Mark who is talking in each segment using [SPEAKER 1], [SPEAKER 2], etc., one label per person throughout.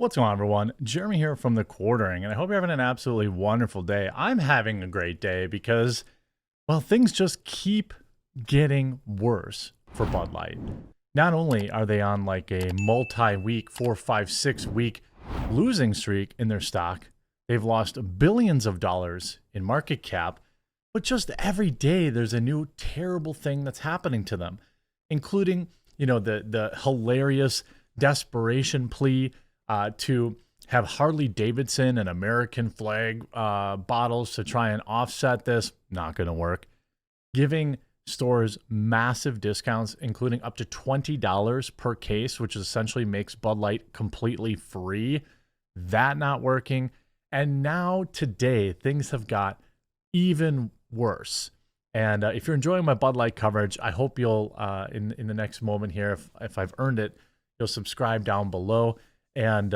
[SPEAKER 1] What's going on, everyone? Jeremy here from The Quartering, and I hope you're having an absolutely wonderful day. I'm having a great day because, well, things just keep getting worse for Bud Light. Not only are they on like a multi-week, 4, 5, 6 week losing streak in their stock, they've lost billions of dollars in market cap, but just every day there's a new terrible thing that's happening to them, including, the hilarious desperation plea to have Harley Davidson and American flag bottles to try and offset this. Not going to work. Giving stores massive discounts, including up to $20 per case, which essentially makes Bud Light completely free. That not working. And now today, things have got even worse. And if you're enjoying my Bud Light coverage, I hope you'll, in the next moment here, if I've earned it, you'll subscribe down below. And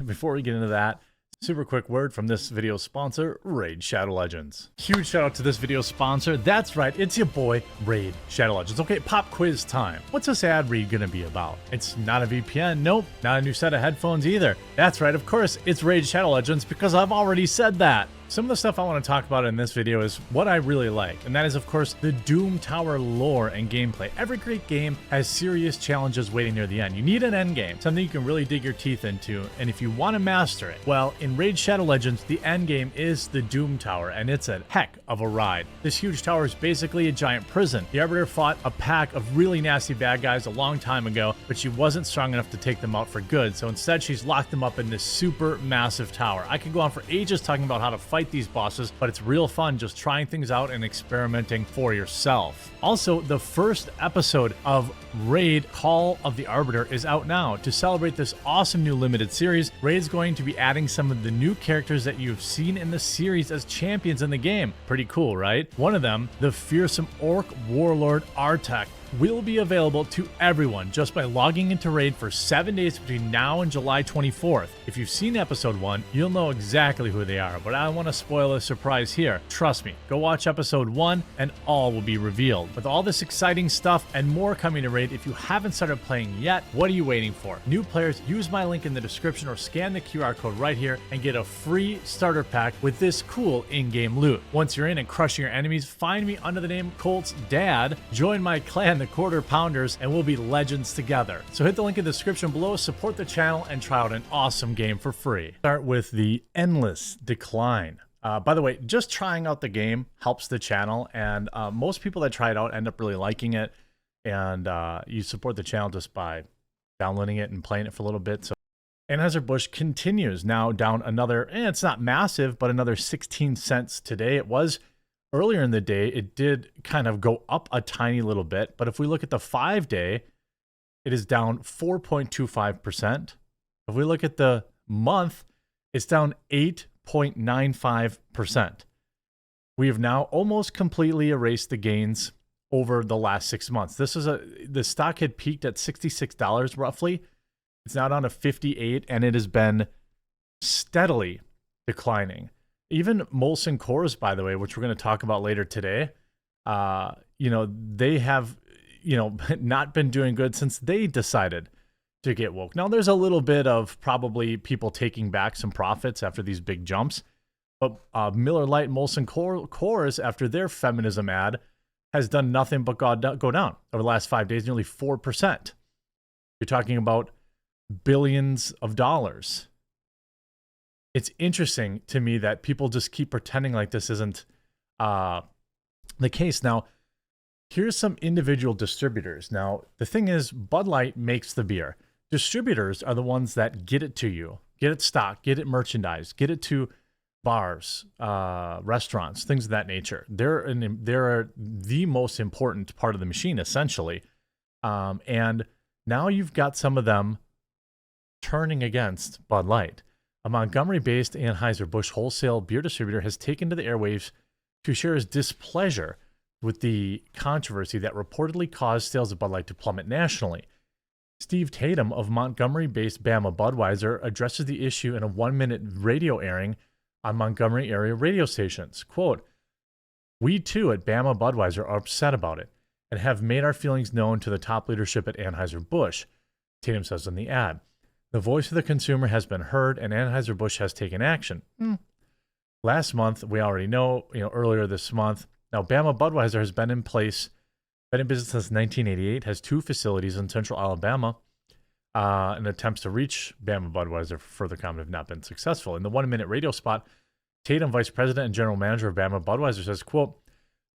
[SPEAKER 1] before we get into that, super quick word from this video's sponsor, Raid Shadow Legends. Huge shout out to this video's sponsor. That's right, it's your boy, Raid Shadow Legends. Okay, pop quiz time. What's this ad read gonna be about? It's not a VPN, nope, not a new set of headphones either. That's right, of course, it's Raid Shadow Legends because I've already said that. Some of the stuff I want to talk about in this video is what I really like, and that is, of course, the Doom Tower lore and gameplay. Every great game has serious challenges waiting near the end. You need an end game, something you can really dig your teeth into, and if you want to master it, well, in Raid Shadow Legends, the end game is the Doom Tower, and it's a heck of a ride. This huge tower is basically a giant prison. The Arbiter fought a pack of really nasty bad guys a long time ago, but she wasn't strong enough to take them out for good, so instead she's locked them up in this super massive tower. I could go on for ages talking about how to fight these bosses, but it's real fun just trying things out and experimenting for yourself. Also, the first episode of Raid Call of the Arbiter is out now. To celebrate this awesome new limited series, Raid's going to be adding some of the new characters that you've seen in the series as champions in the game. Pretty cool, right? One of them, the fearsome orc warlord Artek, will be available to everyone just by logging into Raid for 7 days between now and July 24th. If you've seen episode 1, you'll know exactly who they are, but I don't want to spoil a surprise here. Trust me, go watch episode 1 and all will be revealed. With all this exciting stuff and more coming to Raid, if you haven't started playing yet, what are you waiting for? New players, use my link in the description or scan the QR code right here and get a free starter pack with this cool in-game loot. Once you're in and crushing your enemies, find me under the name Colt's Dad, join my clan, the Quarter Pounders, and we'll be legends together. So hit the link in the description below, support the channel, and try out an awesome game for free. Start with the Endless Decline. By the way, just trying out the game helps the channel, and most people that try it out end up really liking it, and you support the channel just by downloading it and playing it for a little bit. So Anheuser-Busch continues, now down another, it's not massive, but another 16 cents today. It was earlier in the day, it did kind of go up a tiny little bit, but if we look at the 5-day, it is down 4.25%. If we look at the month, it's down 8.95%. We have now almost completely erased the gains over the last 6 months. The stock had peaked at $66 roughly. It's now down to 58, and it has been steadily declining. Even Molson Coors, by the way, which we're going to talk about later today, they have, not been doing good since they decided to get woke. Now, there's a little bit of probably people taking back some profits after these big jumps, but Miller Lite, Molson Coors, after their feminism ad, has done nothing but go down over the last 5 days, nearly 4%. You're talking about billions of dollars. It's interesting to me that people just keep pretending like this isn't the case. Now, here's some individual distributors. Now, the thing is, Bud Light makes the beer. Distributors are the ones that get it to you, get it stocked, get it merchandised, get it to bars, restaurants, things of that nature. They're the most important part of the machine, essentially. And now you've got some of them turning against Bud Light. A Montgomery-based Anheuser-Busch wholesale beer distributor has taken to the airwaves to share his displeasure with the controversy that reportedly caused sales of Bud Light to plummet nationally. Steve Tatum of Montgomery-based Bama Budweiser addresses the issue in a 1-minute radio airing on Montgomery area radio stations. Quote, "We too at Bama Budweiser are upset about it and have made our feelings known to the top leadership at Anheuser-Busch," Tatum says in the ad. The voice of the consumer has been heard, and Anheuser-Busch has taken action. Last month, we already know, earlier this month. Now, Bama Budweiser has been in business since 1988, has 2 facilities in central Alabama, and attempts to reach Bama Budweiser for further comment have not been successful. In the 1-minute radio spot, Tatum, vice president and general manager of Bama Budweiser, says, quote,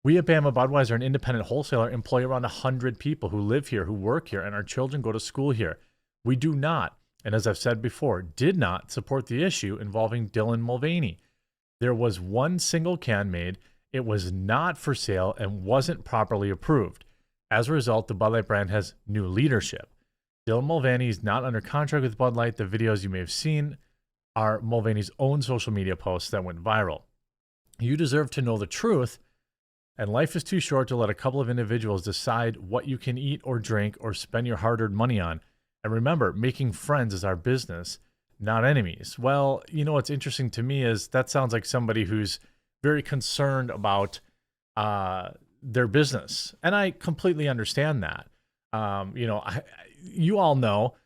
[SPEAKER 1] "We at Bama Budweiser, an independent wholesaler, employ around 100 people who live here, who work here, and our children go to school here. We do not, and as I've said before, did not support the issue involving Dylan Mulvaney. There was 1 single can made. It was not for sale and wasn't properly approved. As a result, the Bud Light brand has new leadership. Dylan Mulvaney is not under contract with Bud Light. The videos you may have seen are Mulvaney's own social media posts that went viral. You deserve to know the truth, and life is too short to let a couple of individuals decide what you can eat or drink or spend your hard-earned money on. And remember, making friends is our business, not enemies." Well, what's interesting to me is that sounds like somebody who's very concerned about their business. And I completely understand that. You all know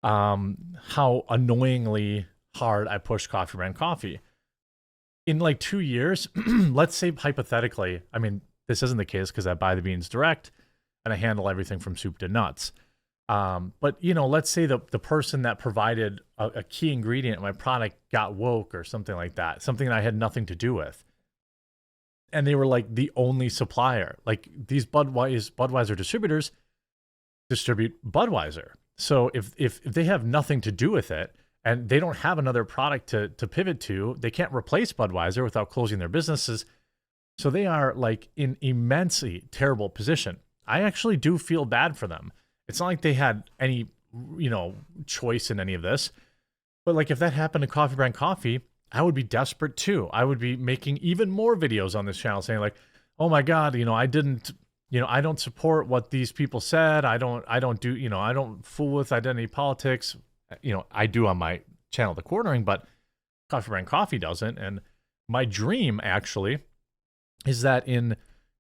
[SPEAKER 1] how annoyingly hard I push Coffee Brand Coffee. In like 2 years, let's say hypothetically, I mean, this isn't the case because I buy the beans direct and I handle everything from soup to nuts. But let's say the person that provided a key ingredient in my product got woke or something like that, something that I had nothing to do with. And they were like the only supplier. Like these Budweiser distributors distribute Budweiser. So if they have nothing to do with it and they don't have another product to pivot to, they can't replace Budweiser without closing their businesses. So they are like in immensely terrible position. I actually do feel bad for them. It's not like they had any, choice in any of this. But like if that happened to Coffee Brand Coffee, I would be desperate too. I would be making even more videos on this channel saying like, "Oh my God, I don't support what these people said. I don't fool with identity politics." I do on my channel, The Quartering, but Coffee Brand Coffee doesn't. And my dream actually is that in,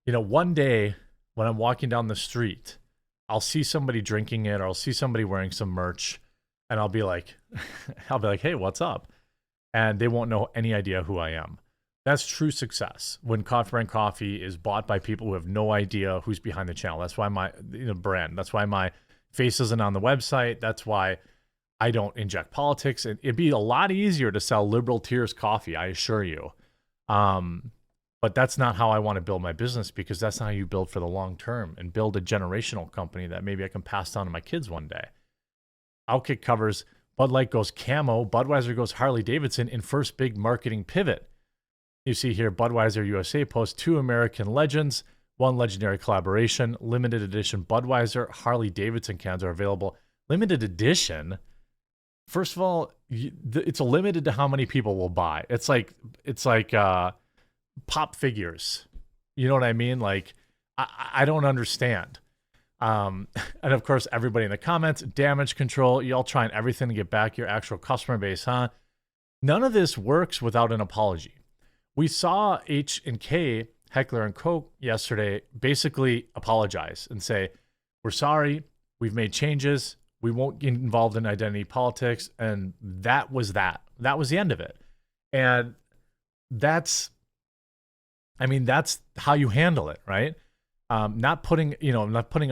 [SPEAKER 1] one day when I'm walking down the street, I'll see somebody drinking it or I'll see somebody wearing some merch and I'll be like, "Hey, what's up?" And they won't know any idea who I am. That's true success when Coffee Brand Coffee is bought by people who have no idea who's behind the channel. That's why my brand, that's why my face isn't on the website. That's why I don't inject politics. And it'd be a lot easier to sell liberal tears coffee, I assure you. But that's not how I want to build my business, because that's not how you build for the long term and build a generational company that maybe I can pass down to my kids one day. Outkick covers Bud Light goes camo, Budweiser goes Harley Davidson in first big marketing pivot. You see here, Budweiser USA posts 2 American legends, 1 legendary collaboration, limited edition Budweiser Harley Davidson cans are available. Limited edition? First of all, it's limited to how many people will buy. It's like pop figures. You know what I mean? Like, I don't understand. And of course, everybody in the comments, damage control, y'all trying everything to get back your actual customer base, huh? None of this works without an apology. We saw H&K, Heckler & Koch yesterday, basically apologize and say, "We're sorry, we've made changes, we won't get involved in identity politics," and that was that. That was the end of it. And that's how you handle it, right? Not putting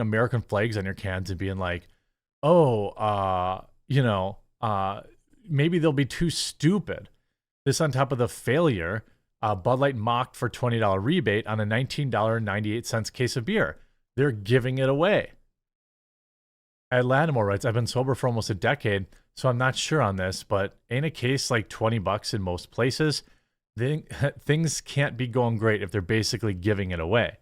[SPEAKER 1] American flags on your cans and being like, maybe they'll be too stupid. This on top of the failure, Bud Light mocked for $20 rebate on a $19.98 case of beer. They're giving it away. Ed Lattimore writes, "I've been sober for almost a decade, so I'm not sure on this, but ain't a case like $20 in most places? Things can't be going great if they're basically giving it away."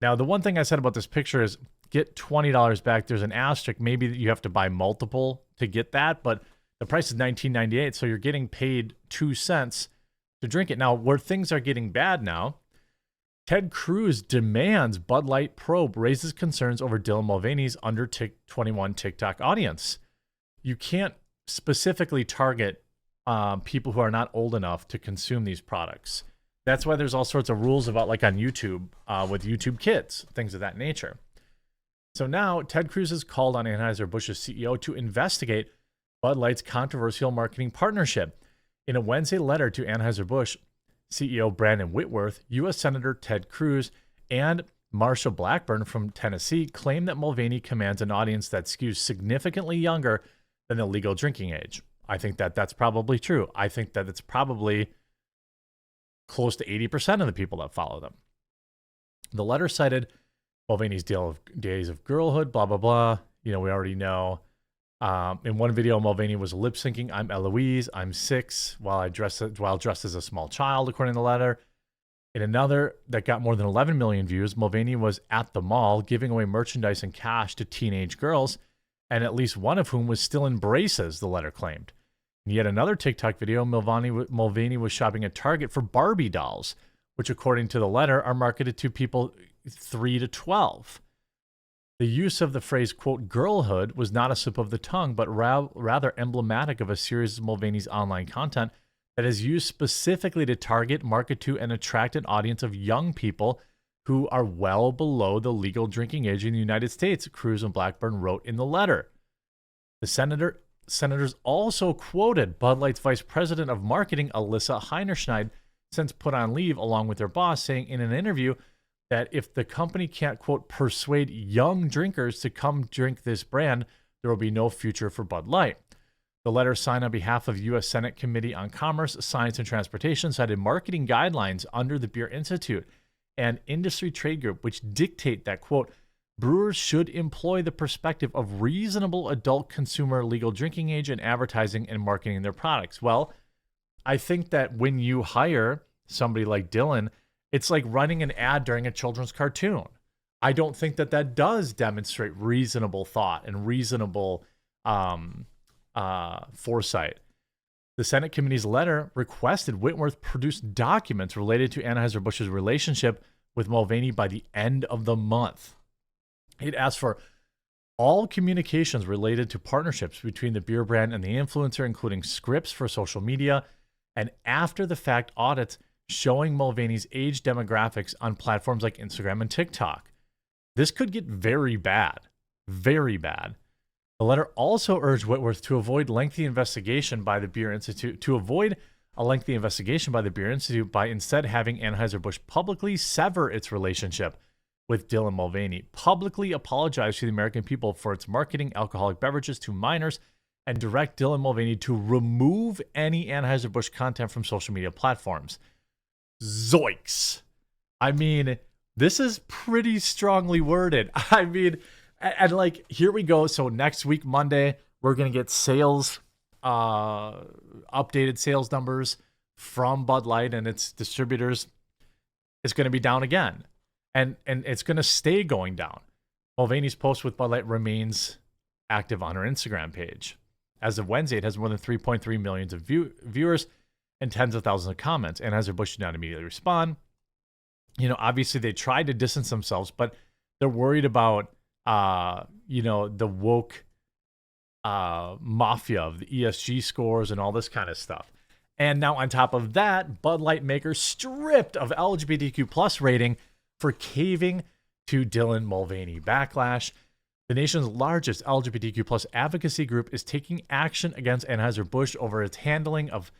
[SPEAKER 1] Now, the one thing I said about this picture is get $20 back. There's an asterisk. Maybe you have to buy multiple to get that, but the price is $19.98, so you're getting paid 2 cents to drink it. Now, where things are getting bad now, Ted Cruz demands Bud Light probe, raises concerns over Dylan Mulvaney's under 21 TikTok audience. You can't specifically target people who are not old enough to consume these products. That's why there's all sorts of rules about, like on YouTube, with YouTube Kids, things of that nature. So now Ted Cruz has called on Anheuser-Busch's CEO to investigate Bud Light's controversial marketing partnership. In a Wednesday letter to Anheuser-Busch CEO Brandon Whitworth, U.S. Senator Ted Cruz, and Marsha Blackburn from Tennessee claim that Mulvaney commands an audience that skews significantly younger than the legal drinking age. I think that that's probably true. I think that it's probably close to 80% of the people that follow them. The letter cited Mulvaney's days of girlhood, blah, blah, blah. We already know. In one video, Mulvaney was lip syncing, "I'm Eloise, I'm 6, while dressed as a small child," according to the letter. In another that got more than 11 million views, Mulvaney was at the mall giving away merchandise and cash to teenage girls, and at least one of whom was still in braces, the letter claimed. In yet another TikTok video, Mulvaney was shopping at Target for Barbie dolls, which, according to the letter, are marketed to people 3 to 12. The use of the phrase, quote, "girlhood" was not a slip of the tongue, but rather emblematic of a series of Mulvaney's online content that is used specifically to target, market to, and attract an audience of young people who are well below the legal drinking age in the United States, Cruz and Blackburn wrote in the letter. The senators also quoted Bud Light's vice president of marketing, Alyssa Heinerscheid, since put on leave along with their boss, saying in an interview that if the company can't, quote, "persuade young drinkers to come drink this brand, there will be no future for Bud Light." The letter, signed on behalf of U.S. Senate Committee on Commerce, Science, and Transportation, cited marketing guidelines under the Beer Institute and industry trade group, which dictate that, quote, "brewers should employ the perspective of reasonable adult consumer legal drinking age in advertising and marketing their products." Well, I think that when you hire somebody like Dylan, it's like running an ad during a children's cartoon. I don't think that that does demonstrate reasonable thought and reasonable foresight. The Senate committee's letter requested Whitworth produce documents related to Anheuser-Busch's relationship with Mulvaney by the end of the month. It asked for all communications related to partnerships between the beer brand and the influencer, including scripts for social media and after-the-fact audits showing Mulvaney's age demographics on platforms like Instagram and TikTok. This could get very bad, very bad. The letter also urged Whitworth to avoid a lengthy investigation by the Beer Institute by instead having Anheuser-Busch publicly sever its relationship with Dylan Mulvaney, publicly apologize to the American people for its marketing alcoholic beverages to minors, and direct Dylan Mulvaney to remove any Anheuser-Busch content from social media platforms. Zoinks. I mean, this is pretty strongly worded. I mean, and like, here we go. So next week, Monday, we're going to get updated sales numbers from Bud Light and its distributors. It's going to be down again. And it's going to stay going down. Mulvaney's post with Bud Light remains active on her Instagram page. As of Wednesday, it has more than 3.3 million of viewers and tens of thousands of comments. Anheuser-Busch did not immediately respond. Obviously they tried to distance themselves, but they're worried about, the woke mafia of the ESG scores and all this kind of stuff. And now on top of that, Bud Light makers stripped of LGBTQ plus rating for caving to Dylan Mulvaney backlash. The nation's largest LGBTQ plus advocacy group is taking action against Anheuser-Busch over its handling of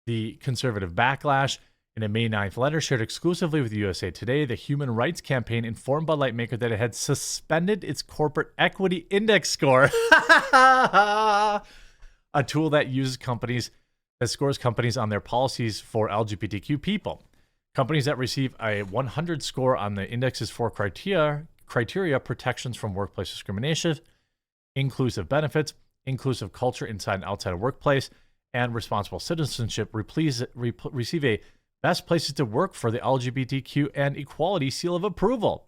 [SPEAKER 1] the conservative backlash. In a May 9th letter shared exclusively with USA Today, the Human Rights Campaign informed Bud Light maker that it had suspended its corporate equity index score, a tool that scores companies on their policies for LGBTQ people. Companies that receive a 100 score on the index's four criteria: protections from workplace discrimination, inclusive benefits, inclusive culture inside and outside of workplace, and responsible citizenship, receive a best places to work for the LGBTQ and equality seal of approval.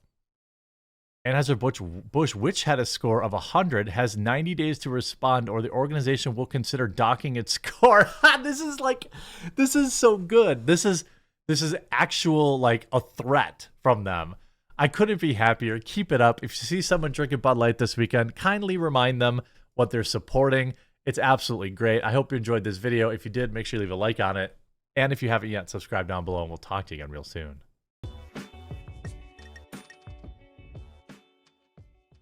[SPEAKER 1] Anheuser-Busch, which had a score of 100, has 90 days to respond, or the organization will consider docking its score. This is so good. This is actual, like, a threat from them. I couldn't be happier. Keep it up. If you see someone drinking Bud Light this weekend, kindly remind them what they're supporting. It's absolutely great. I hope you enjoyed this video. If you did, make sure you leave a like on it. And if you haven't yet, subscribe down below, and we'll talk to you again real soon.